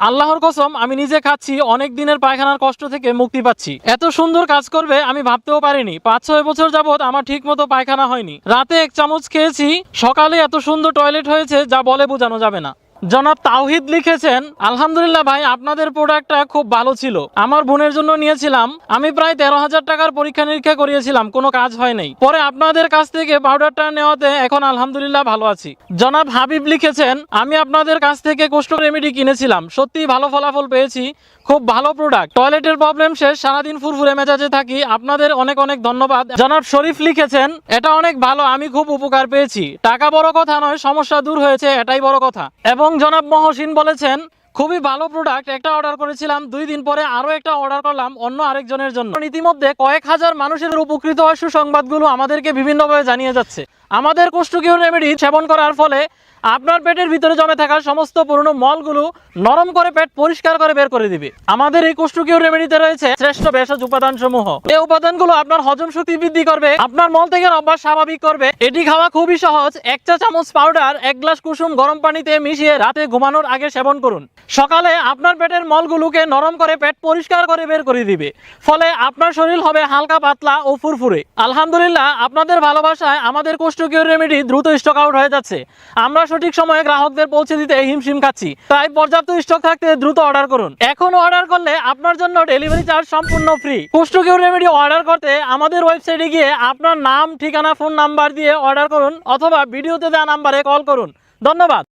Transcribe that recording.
আল্লাহর কসম আমি নিজে খাচ্ছি, অনেক দিনের পায়খানার কষ্ট থেকে মুক্তি পাচ্ছি। এত সুন্দর কাজ করবে আমি ভাবতেও পারিনি। 5-6 বছর যাবত আমার ঠিক মতো পায়খানা হয়নি। রাতে 1 চামচ খেয়েছি, সকালে এত সুন্দর টয়লেট হয়েছে যা বলে বোঝানো যাবে না। জনাব তাওহিদ লিখেছেন, আলহামদুলিল্লাহ ভাই, আপনাদের প্রোডাক্টটা খুব ভালো ছিল। আমার বোনের জন্য নিয়েছিলাম। আমি প্রায় 13,000 টাকার পরীক্ষা নিরীক্ষা করিয়েছিলাম, কোনো কাজ হয় নাই। পরে আপনাদের কাছ থেকে পাউডারটা নেওয়াতে এখন আলহামদুলিল্লাহ ভালো আছি। জনাব হাবিব লিখেছেন, আমি আপনাদের কাছ থেকে কোষ্ঠ রেমেডি কিনেছিলাম, সত্যিই ভালো ফলাফল পেয়েছি। খুব ভালো প্রোডাক্ট। টয়লেটের প্রবলেম শেষ, সারাদিন ফুরফুরে মেজাজে থাকি। আপনাদের অনেক অনেক ধন্যবাদ। জনাব শরীফ লিখেছেন, এটা অনেক ভালো, আমি খুব উপকার পেয়েছি। টাকা বড় কথা নয়, সমস্যা দূর হয়েছে, এটাই বড় কথা। এবং জনাব মহসিন বলেছেন, খুবই ভালো প্রোডাক্ট। একটা অর্ডার করেছিলাম, 2 দিন পরে আরো একটা অর্ডার করলাম অন্য আরেকজনের জন্য। ইতিমধ্যে কয়েক হাজার মানুষের উপকৃত হওয়ার সুসংবাদগুলো আমাদেরকে বিভিন্নভাবে জানিয়ে যাচ্ছে। আমাদের কোষ্ঠ কিউর রেমেডি সেবন করার ফলে আপনার পেটের ভিতরে জমে থাকা সমস্ত পুরনো মলগুলো নরম করে পেট পরিষ্কার করে বের করে দিবে। আমাদের এই কোষ্ঠ কিউর রেমেডিতে রয়েছে শ্রেষ্ঠ ভেষজ উপাদান সমূহ। এই উপাদানগুলো আপনার হজম শক্তি বৃদ্ধি করবে, আপনার মল থেকে অভ্যাস স্বাভাবিক করবে। এটি খাওয়া খুবই সহজ। 1 চা চামচ পাউডার 1 গ্লাস কুসুম গরম পানিতে মিশিয়ে রাতে ঘুমানোর আগে সেবন করুন। সকালে আপনার পেটের মলগুলোকে নরম করে পেট পরিষ্কার করে বের করে দিবে। ফলে আপনার শরীর হবে হালকা পাতলা ও ফুরফুরে। আলহামদুলিল্লাহ, আপনাদের ভালোবাসায় আমাদের কোষ্ঠ কিউর রেমেডি দ্রুত স্টক আউট হয়ে যাচ্ছে। আমরা সঠিক সময়ে গ্রাহকদের পৌঁছে দিতে হিমশিম খাচ্ছি। তাই পর্যাপ্ত স্টক থাকতে দ্রুত অর্ডার করুন। এখন অর্ডার করলে আপনার জন্য ডেলিভারি চার্জ সম্পূর্ণ ফ্রি। কোষ্ঠ কিউর রেমেডি অর্ডার করতে আমাদের ওয়েবসাইটে গিয়ে আপনার নাম, ঠিকানা, ফোন নাম্বার দিয়ে অর্ডার করুন অথবা ভিডিওতে দেওয়া নাম্বারে কল করুন। ধন্যবাদ।